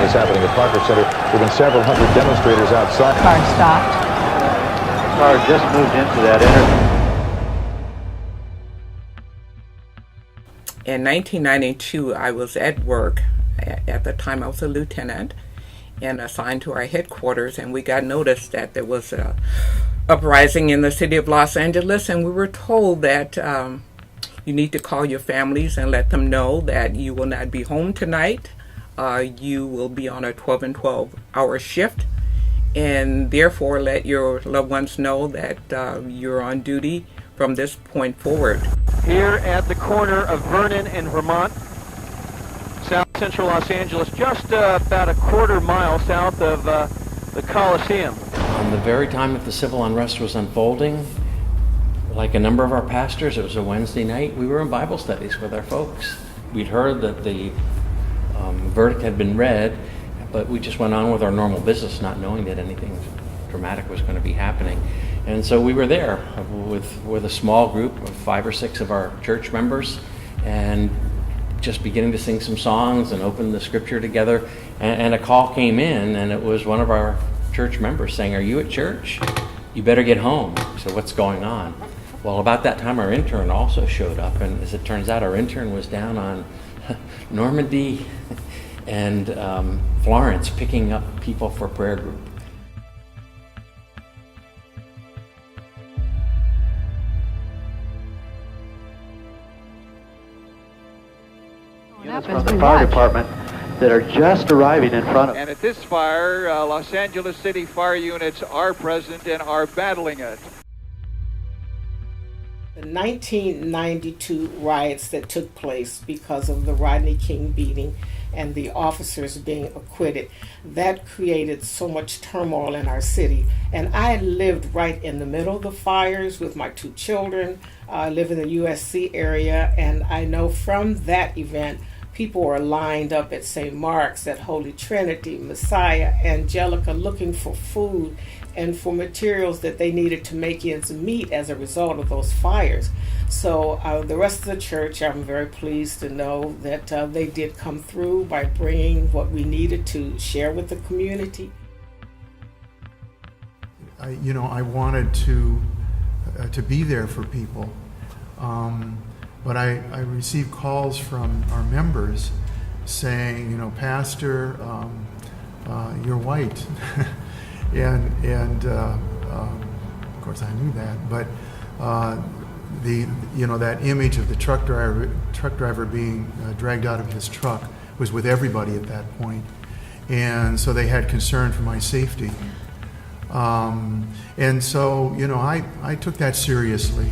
is happening at Parker Center. There have been several hundred demonstrators outside. Car stopped. Car just moved into that intersection. In 1992, I was at work. At the time, I was a lieutenant and assigned to our headquarters, and we got notice that there was a uprising in the city of Los Angeles, and we were told that you need to call your families and let them know that you will not be home tonight. You will be on a 12 and 12-hour shift, and therefore let your loved ones know that you're on duty from this point forward. Here at the corner of Vernon and Vermont, south central Los Angeles, just about a quarter mile south of the Coliseum. On the very time that the civil unrest was unfolding, like a number of our pastors, it was a Wednesday night, we were in Bible studies with our folks. We'd heard that the verdict had been read, but we just went on with our normal business, not knowing that anything dramatic was going to be happening. And so we were there with a small group of 5 or 6 of our church members, and just beginning to sing some songs and open the scripture together. And a call came in, and it was one of our church members saying, "Are you at church? You better get home." So what's going on? Well, about that time, our intern also showed up, and as it turns out, our intern was down on Normandy and Florence picking up people for prayer group. Units from the fire department that are just arriving in front of. And at this fire, Los Angeles City fire units are present and are battling it. The 1992 riots that took place because of the Rodney King beating and the officers being acquitted, that created so much turmoil in our city. And I lived right in the middle of the fires with my 2 children. I live in the USC area, and I know from that event, people were lined up at St. Mark's, at Holy Trinity, Messiah, Angelica, looking for food and for materials that they needed to make ends meet as a result of those fires. So the rest of the church, I'm very pleased to know that they did come through by bringing what we needed to share with the community. I wanted to be there for people. But I received calls from our members saying, Pastor, you're white. and of course I knew that, but that image of the truck driver being dragged out of his truck was with everybody at that point. And so they had concern for my safety. And so, I took that seriously.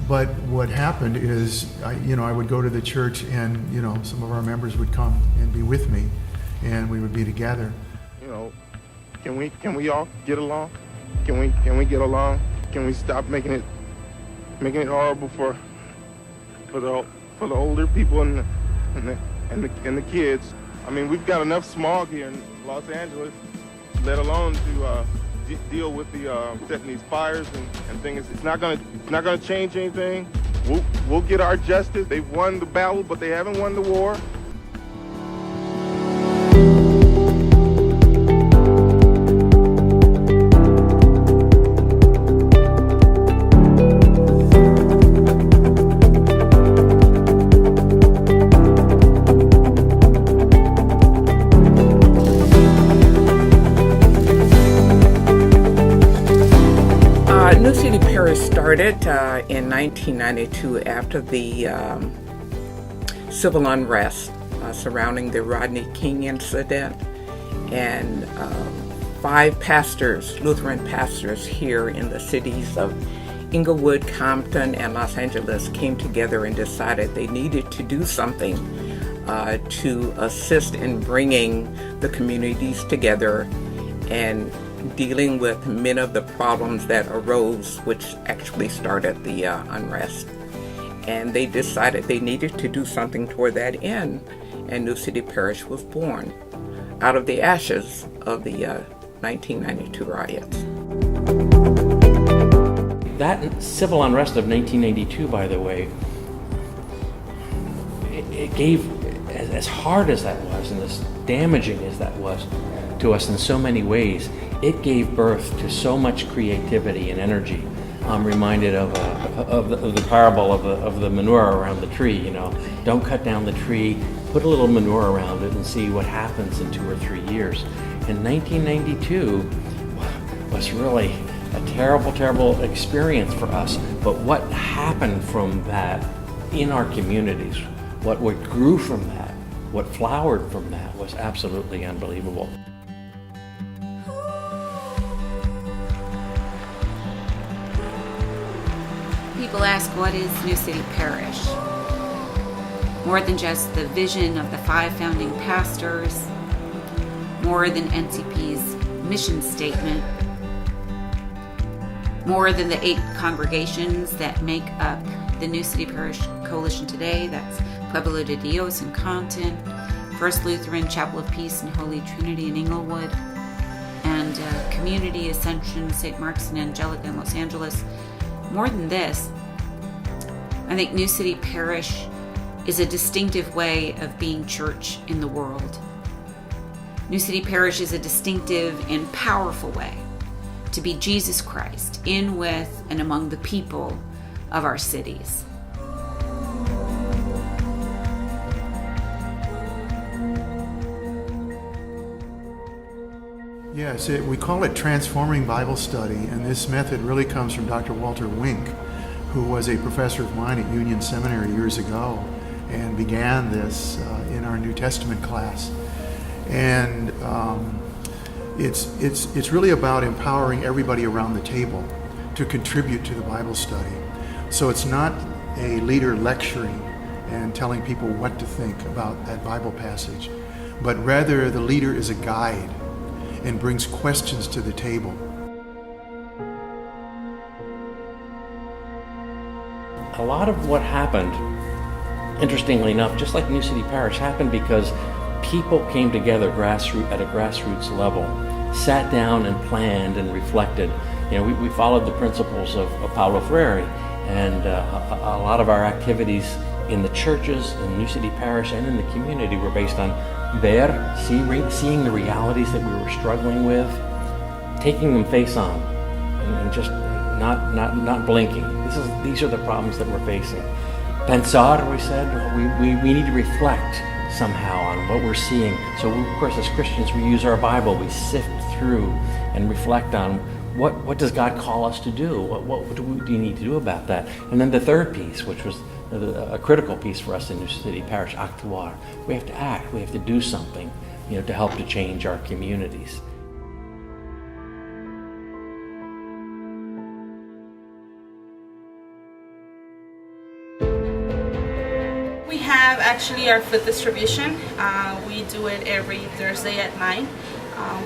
But what happened is, I would go to the church, and some of our members would come and be with me, and we would be together. Can we all get along? Can we get along? Can we stop making it horrible for the older people and the kids? I mean, we've got enough smog here in Los Angeles, let alone to deal with setting these fires and things. It's not gonna change anything. We'll get our justice. They've won the battle, but they haven't won the war. City Parish started in 1992 after the civil unrest surrounding the Rodney King incident, and 5 pastors, Lutheran pastors here in the cities of Inglewood, Compton, and Los Angeles came together and decided they needed to do something to assist in bringing the communities together and dealing with many of the problems that arose, which actually started the unrest. And they decided they needed to do something toward that end, and New City Parish was born out of the ashes of the 1992 riots. That civil unrest of 1992, by the way, it gave, as hard as that was and as damaging as that was to us in so many ways, it gave birth to so much creativity and energy. I'm reminded of the parable of the manure around the tree. You know, don't cut down the tree, put a little manure around it and see what happens in 2 or 3 years. And 1992 was really a terrible, terrible experience for us. But what happened from that in our communities, what grew from that, what flowered from that was absolutely unbelievable. People ask, what is New City Parish? More than just the vision of the 5 founding pastors, more than NCP's mission statement, more than the 8 congregations that make up the New City Parish Coalition today. That's Pueblo de Dios in Compton, First Lutheran Chapel of Peace and Holy Trinity in Inglewood, and Community Ascension, St. Mark's and Angelica in Los Angeles. More than this, I think New City Parish is a distinctive way of being church in the world. New City Parish is a distinctive and powerful way to be Jesus Christ in, with, and among the people of our cities. Yes, we call it transforming Bible study, and this method really comes from Dr. Walter Wink, who was a professor of mine at Union Seminary years ago and began this in our New Testament class. And it's really about empowering everybody around the table to contribute to the Bible study. So it's not a leader lecturing and telling people what to think about that Bible passage, but rather the leader is a guide and brings questions to the table. A lot of what happened, interestingly enough, just like New City Parish, happened because people came together at a grassroots level, sat down and planned and reflected. You know, we followed the principles of Paulo Freire, and a lot of our activities in the churches, in New City Parish, and in the community were based on seeing the realities that we were struggling with, taking them face on, and just not blinking. These are the problems that we're facing. Pensar, we said, we need to reflect somehow on what we're seeing. So of course, as Christians, we use our Bible, we sift through and reflect on what does God call us to do? What do you need to do about that? And then the third piece, which was a critical piece for us in New City Parish, actuar. We have to act, we have to do something, to help to change our communities. We have actually our food distribution. We do it every Thursday at 9.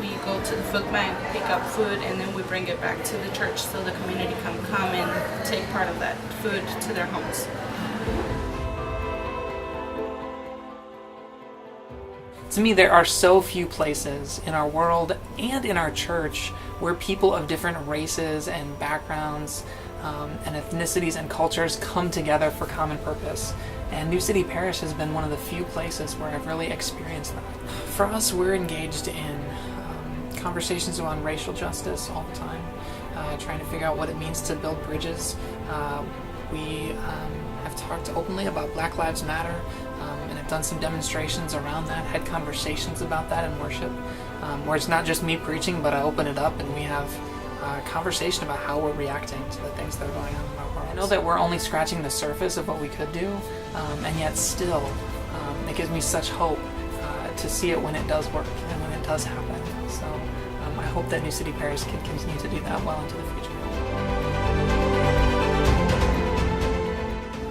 We go to the food bank, pick up food, and then we bring it back to the church so the community can come and take part of that food to their homes. To me, there are so few places in our world and in our church where people of different races and backgrounds and ethnicities and cultures come together for common purpose. And New City Parish has been one of the few places where I've really experienced that. For us, we're engaged in conversations around racial justice all the time, trying to figure out what it means to build bridges. We have talked openly about Black Lives Matter, and have done some demonstrations around that, had conversations about that in worship, where it's not just me preaching, but I open it up and we have a conversation about how we're reacting to the things that are going on in our world. I know that we're only scratching the surface of what we could do, and yet still, it gives me such hope to see it when it does work and when it does happen. So I hope that New City Parish can continue to do that well into the future.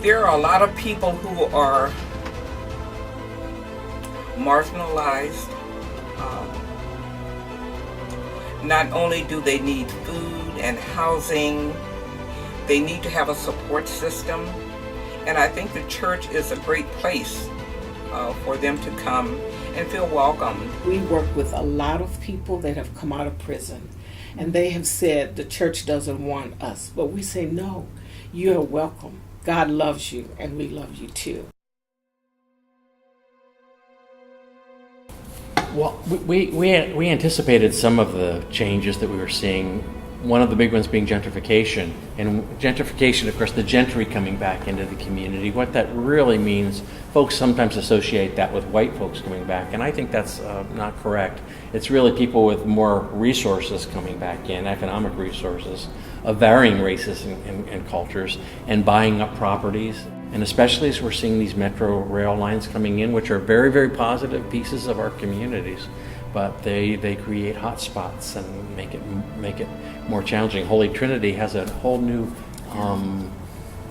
There are a lot of people who are marginalized. Not only do they need food and housing, they need to have a support system. And I think the church is a great place for them to come and feel welcome. We work with a lot of people that have come out of prison, and they have said the church doesn't want us. But we say, no, you're welcome. God loves you, and we love you too. Well, we anticipated some of the changes that we were seeing. One of the big ones being gentrification. And gentrification, of course, the gentry coming back into the community. What that really means, folks sometimes associate that with white folks coming back, and I think that's not correct. It's really people with more resources coming back in, economic resources of varying races and cultures, and buying up properties. And especially as we're seeing these metro rail lines coming in, which are very, very positive pieces of our communities, but they create hot spots and make it more challenging. Holy Trinity has a whole new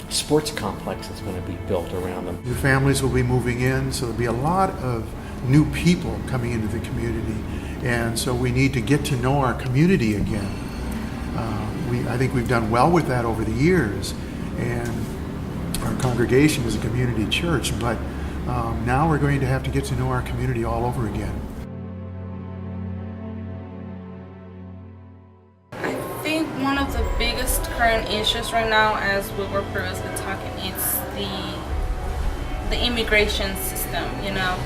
sports complex that's going to be built around them. New families will be moving in, so there'll be a lot of new people coming into the community, and so we need to get to know our community again. I think we've done well with that over the years, and our congregation is a community church, but now we're going to have to get to know our community all over again. I think one of the biggest current issues right now, as we were previously talking, it's the immigration system. You know,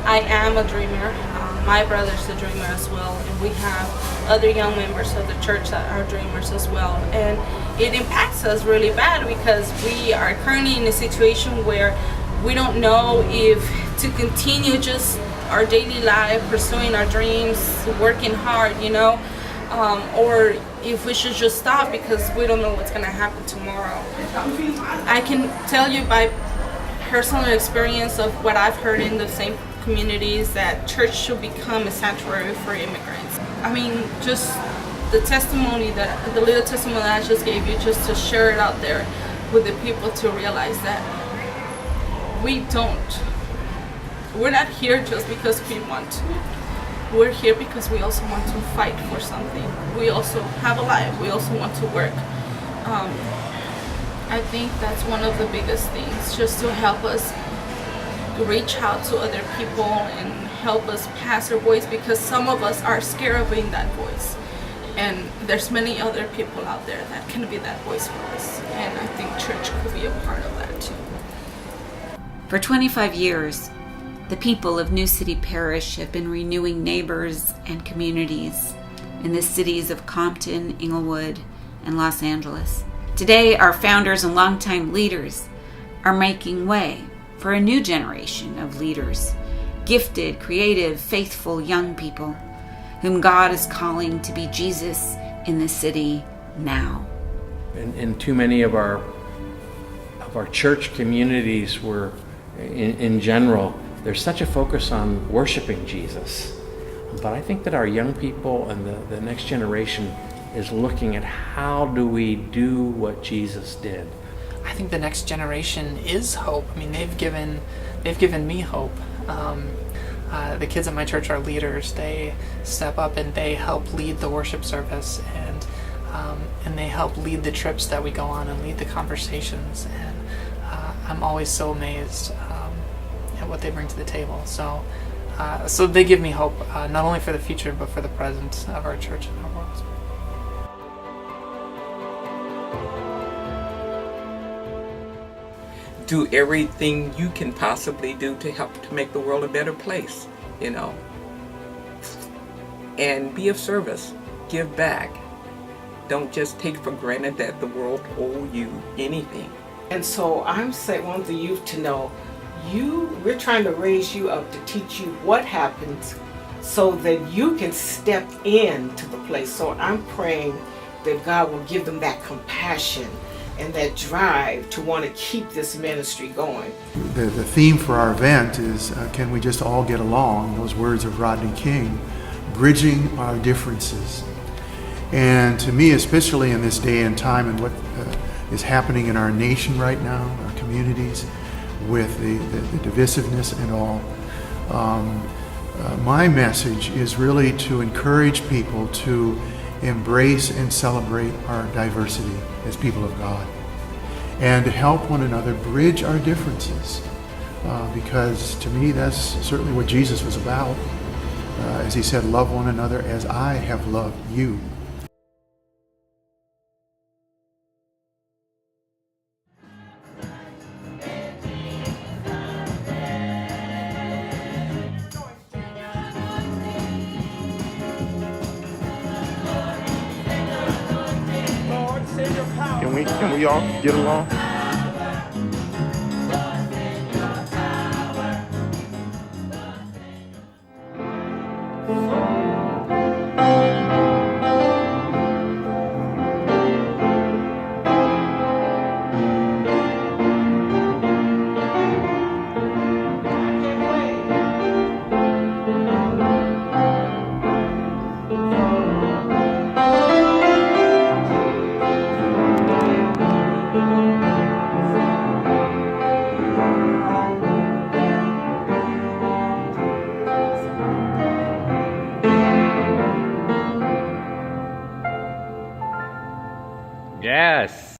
I am a dreamer. My brother's a dreamer as well, and we have other young members of the church that are dreamers as well. And it impacts us really bad because we are currently in a situation where we don't know if to continue just our daily life, pursuing our dreams, working hard, you know, or if we should just stop because we don't know what's going to happen tomorrow. I can tell you by personal experience of what I've heard in the same communities that church should become a sanctuary for immigrants. I mean, just the testimony that, the little testimony that I just gave you, just to share it out there with the people to realize that we're not here just because we want to. We're here because we also want to fight for something. We also have a life. We also want to work. I think that's one of the biggest things, just to help us reach out to other people and help us pass our voice, because some of us are scared of being that voice. And there's many other people out there that can be that voice for us. And I think church could be a part of that too. For 25 years, the people of New City Parish have been renewing neighbors and communities in the cities of Compton, Inglewood, and Los Angeles. Today, our founders and longtime leaders are making way for a new generation of leaders, gifted, creative, faithful young people whom God is calling to be Jesus in the city now. In too many of our church communities, were in general, there's such a focus on worshiping Jesus. But I think that our young people and the next generation is looking at how do we do what Jesus did. I think the next generation is hope. I mean, they've given me hope. The kids at my church are leaders. They step up and they help lead the worship service, and they help lead the trips that we go on and lead the conversations. And I'm always so amazed at what they bring to the table. So they give me hope, not only for the future but for the present of our church and our world. Do everything you can possibly do to help to make the world a better place, you know. And be of service. Give back. Don't just take for granted that the world owes you anything. And so I'm saying, want the youth to know, we're trying to raise you up to teach you what happens so that you can step into the place. So I'm praying that God will give them that compassion and that drive to want to keep this ministry going. The theme for our event is, can we just all get along? Those words of Rodney King, bridging our differences. And to me, especially in this day and time and what is happening in our nation right now, our communities, with the divisiveness and all, my message is really to encourage people to embrace and celebrate our diversity as people of God, and to help one another bridge our differences, because to me that's certainly what Jesus was about, as he said, love one another as I have loved you. we all get along? Yes.